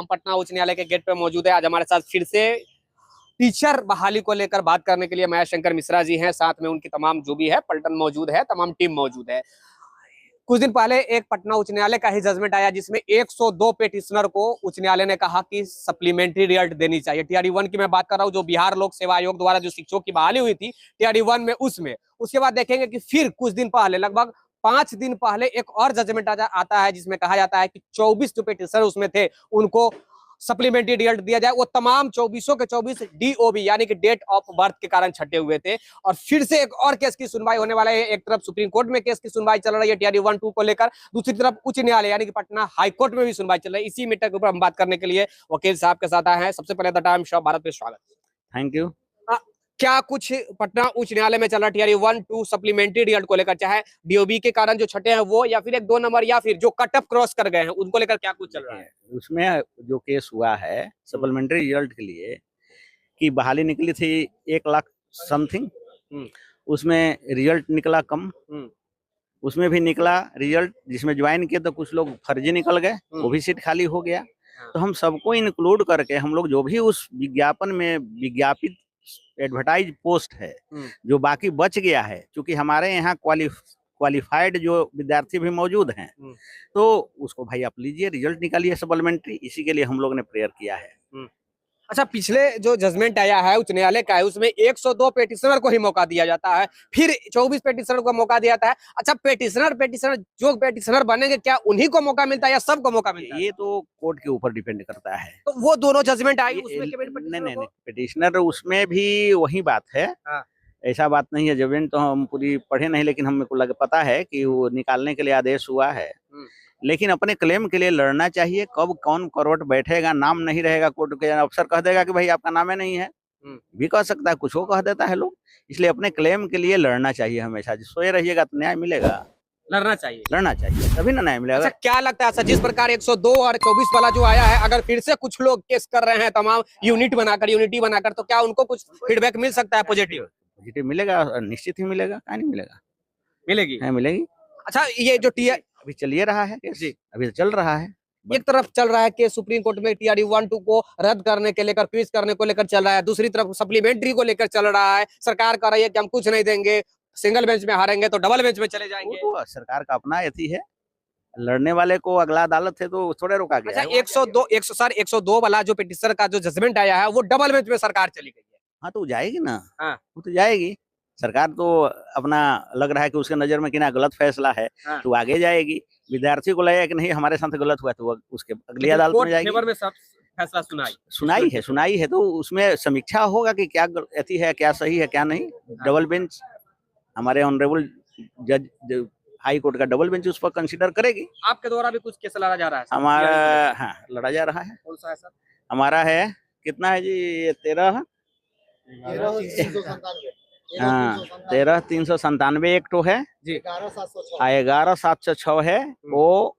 हम पटना उच्च न्यायालय के गेट पे मौजूद है। आज हमारे साथ फिर से टीचर बहाली को लेकर बात करने के लिए महेश शंकर मिश्रा जी हैं, साथ में उनकी तमाम जो भी है पलटन मौजूद है, तमाम टीम मौजूद है। कुछ दिन पहले एक पटना उच्च न्यायालय का ही जजमेंट आया जिसमें 102 पेटिशनर को उच्च न्यायालय ने कहा कि सप्लीमेंट्री रिजल्ट देनी चाहिए। टीआरई 1 की मैं बात कर रहा हूं, जो बिहार लोक सेवा आयोग द्वारा जो शिक्षकों की बहाली हुई थी टीआरई 1 में, उसमें उसके बाद देखेंगे कि फिर कुछ दिन पहले, लगभग 5 दिन पहले, एक और जजमेंट आता है जिसमें कहा जाता है कि 24 जो पेटिशनर उसमें थे उनको सप्लीमेंट्री रिजल्ट दिया जाए। वो तमाम 24 के 24 डीओबी यानी कि डेट ऑफ बर्थ के कारण छटे हुए थे। और फिर से एक और केस की सुनवाई होने वाला है। एक तरफ सुप्रीम कोर्ट में केस की सुनवाई चल रही है टीआरई 1-2 को लेकर, दूसरी तरफ उच्च न्यायालय यानी कि पटना हाई कोर्ट में भी सुनवाई चल रही है। इसी मैटर के ऊपर हम बात करने के लिए वकील साहब के साथ आए हैं। सबसे पहले द टाइम शो भारत पे स्वागत। Thank you. क्या कुछ पटना उच्च न्यायालय में चल रहा है टीआरई 1-2 सप्लीमेंट्री रिजल्ट को लेकर, चाहे डीओबी के कारण जो छठे हैं वो, या फिर एक 2 नंबर, या फिर जो कट ऑफ क्रॉस कर गए हैं उनको लेकर क्या कुछ चल रहा है? उसमें जो केस हुआ है सप्लीमेंट्री रिजल्ट के लिए कि बहाली निकली थी 1 लाख समथिंग, उसमें रिजल्ट निकला कम। उसमें भी निकला रिजल्ट जिसमें ज्वाइन किए तो कुछ लोग फर्जी निकल गए, वो भी सीट खाली हो गया। तो हम सबको इंक्लूड करके हम लोग जो भी उस विज्ञापन में विज्ञापित एडवर्टाइज पोस्ट है जो बाकी बच गया है, क्योंकि हमारे यहाँ क्वालिफाइड जो विद्यार्थी भी मौजूद हैं, तो उसको भाई आप लीजिए, रिजल्ट निकालिए सप्लीमेंट्री। इसी के लिए हम लोग ने प्रेयर किया है। अच्छा, पिछले जो जजमेंट आया है उच्च न्यायालय का है उसमें 102 पेटिशनर को ही मौका दिया जाता है, फिर 24 पेटिशनर को मौका दिया जाता है। अच्छा, पेटिशनर जो पेटिशनर बनेंगे क्या उन्हीं को मौका मिलता है या सबको मौका मिलता है? ये तो कोर्ट के ऊपर डिपेंड करता है। तो वो दोनों जजमेंट आई उसमें नहीं, पेटिशनर उसमें भी वही बात है। ऐसा बात नहीं है, जजमेंट तो हम पूरी पढ़े नहीं, लेकिन हमको पता है कि वो निकालने के लिए आदेश हुआ है। लेकिन अपने क्लेम के लिए लड़ना चाहिए। कब कौन कोर्ट बैठेगा, नाम नहीं रहेगा, कोर्ट के अफसर कह देगा कि भाई आपका नाम ही नहीं है, भी कह सकता है, कुछ वो कह देता है लोग। इसलिए अपने क्लेम के लिए लड़ना चाहिए हमेशा। सोए रहिएगा तो न्याय मिलेगा, लड़ना चाहिए तभी ना न्याय मिलेगा। अच्छा, क्या लगता है सर, जिस प्रकार 102 और 24 वाला जो आया है, अगर फिर से कुछ लोग केस कर रहे हैं तमाम यूनिटी बनाकर, तो क्या उनको कुछ फीडबैक मिल सकता है पॉजिटिव मिलेगा? निश्चित ही मिलेगा, क्या नहीं मिलेगा, मिलेगी। अच्छा, ये जो अभी चलिए रहा है जी, अभी चल रहा है। एक तरफ चल रहा है कि सुप्रीम कोर्ट में टीआरई 1-2 को रद्द करने के लेकर, क्विज करने को लेकर चल रहा है, दूसरी तरफ सप्लीमेंट्री को लेकर चल रहा है। सरकार कह रही है कि हम कुछ नहीं देंगे, सिंगल बेंच में हारेंगे तो डबल बेंच में चले जाएंगे। तो सरकार का अपना यथी है, लड़ने वाले को अगला अदालत है तो थोड़े रोका गया। अच्छा, 102 वाला जो पिटिशनर का जो जजमेंट आया है वो डबल बेंच में सरकार चली गई है। हाँ, तो जाएगी ना। वो तो जाएगी सरकार, तो अपना लग रहा है कि उसके नजर में कि ना गलत फैसला है, तो आगे जाएगी। विद्यार्थी को लगेगा कि नहीं हमारे साथ गलत हुआ, तो उसके अगली अदालत में जाएगी। फेवर में सब फैसला सुनाई है तो उसमें समीक्षा होगा कि क्या गलती है, क्या सही है, क्या नहीं। डबल बेंच, हमारे ऑनरेबल जज हाई कोर्ट का डबल बेंच उस पर कंसीडर करेगी। आपके द्वारा भी कुछ केस लड़ा जा रहा है? हमारा, हाँ, लड़ा जा रहा है। कौन सा है सर? हमारा है कितना है जी, 13,397 एक तो है जी, 11,706 है। वो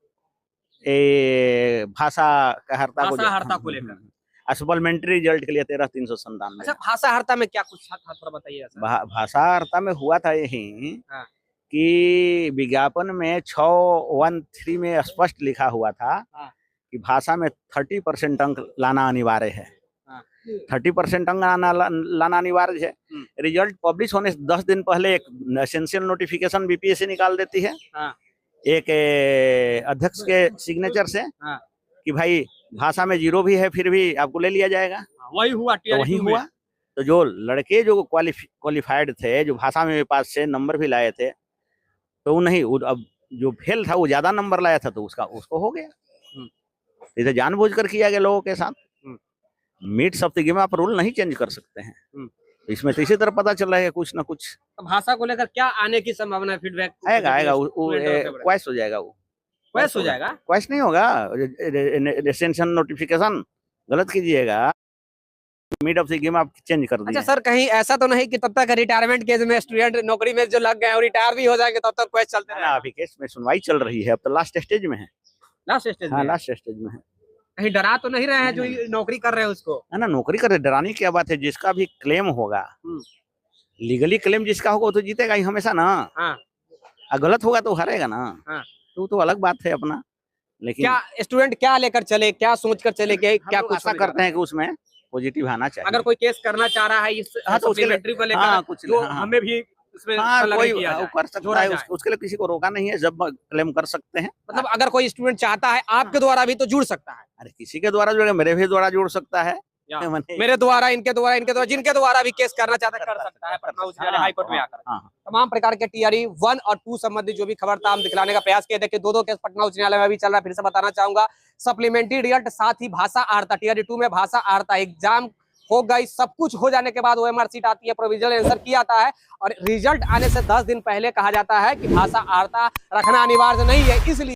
भाषा हर्ता को लेकर सप्लीमेंट्री रिजल्ट के लिए 13,397। अच्छा, भाषा हर्ता में क्या कुछ था, थोड़ा बताइए। भाषा हर्ता में हुआ था यही कि विज्ञापन में 613 में स्पष्ट लिखा हुआ था कि भाषा में 30% अंक लाना अनिवार्य है। 30% अंक लाना अनिवार्य है। रिजल्ट पब्लिश होने से 10 दिन पहले एक एसेंशियल नोटिफिकेशन बीपीएससी निकाल देती है, एक अध्यक्ष के सिग्नेचर से, कि भाई भाषा में 0 भी है फिर भी आपको ले लिया जाएगा। वही हुआ, तो वही हुआ। तो जो लड़के जो क्वालिफाइड थे, जो भाषा में पास से नंबर भी लाए थे, तो नहीं, अब जो फेल था वो ज्यादा नंबर लाया था तो उसको हो गया। इसे जानबूझकर किया गया लोगों के साथ। मीट ऑफ द गेम, आप रूल नहीं चेंज कर सकते हैं। इसमें तो इसी तरह पता चल रहा है कुछ ना कुछ। तो भाषा को लेकर क्या आने की संभावना है? फीडबैक आएगा क्वेश्चन हो जाएगा। क्वेश्चन नहीं होगा। एसेंशियल नोटिफिकेशन गलत कीजिएगा, मिड ऑफ द गेम आप चेंज कर दीजिए। अच्छा सर, कहीं ऐसा तो नहीं कि तब तक रिटायरमेंट केस में स्टूडेंट नौकरी में जो लग गए और रिटायर भी हो जाएंगे तब तक केस चलते रहेगा? अभी केस में सुनवाई चल रही है, अब तो लास्ट स्टेज में है। लास्ट स्टेज में है। कहीं डरा तो नहीं रहे हैं जो नौकरी कर रहे हैं उसको? है ना, नौकरी कर रहे, डराने की क्या बात है। जिसका भी क्लेम होगा, लीगली क्लेम जिसका होगा तो जीतेगा ही हमेशा ना। गलत होगा तो हारेगा ना। तो अलग बात है अपना। लेकिन क्या स्टूडेंट क्या लेकर चले, क्या सोच कर चले, क्या हम लोग कुछ आशा करते हैं कि उसमें पॉजिटिव आना चाहिए। अगर कोई केस करना चाह रहा है इस हाँ, तो उसके लिए- सप्लीमेंट्री को लेकर, हाँ, कुछ जो हाँ, हमें भी इसमें हाँ, संलग्न कोई किया वो जाए, कर सकता जोड़ा है, जाए। उसके लिए किसी को रोका नहीं है, जब क्लेम कर सकते हैं। मतलब अगर कोई स्टूडेंट चाहता है आपके द्वारा भी तो जुड़ सकता है, अरे किसी के द्वारा जुड़ेगा, मेरे भी द्वारा जुड़ सकता है। या मैंने- मेरे द्वारा, इनके द्वारा, इनके द्वारा, जिनके द्वारा भी केस करना चाहता है कर सकता है, पटना उच्च न्यायालय, हाँ, हाई कोर्ट में आकर। हाँ, तमाम प्रकार के टीआरई 1 और 2 संबंधी जो भी खबर था हम दिखलाने का प्रयास किए। देखिए 2 केस पटना उच्च न्यायालय में भी चल रहा है। फिर से बताना चाहूंगा, सप्लीमेंट्री रिजल्ट, साथ ही भाषा आर्ता, टीआरई 2 में भाषा आर्ता एग्जाम हो गई, सब कुछ हो जाने के बाद ओएमआर सीट आती है, प्रोविजनल आंसर की आता है, और रिजल्ट आने से 10 दिन पहले कहा जाता है कि भाषा आर्ता रखना अनिवार्य नहीं है, इसलिए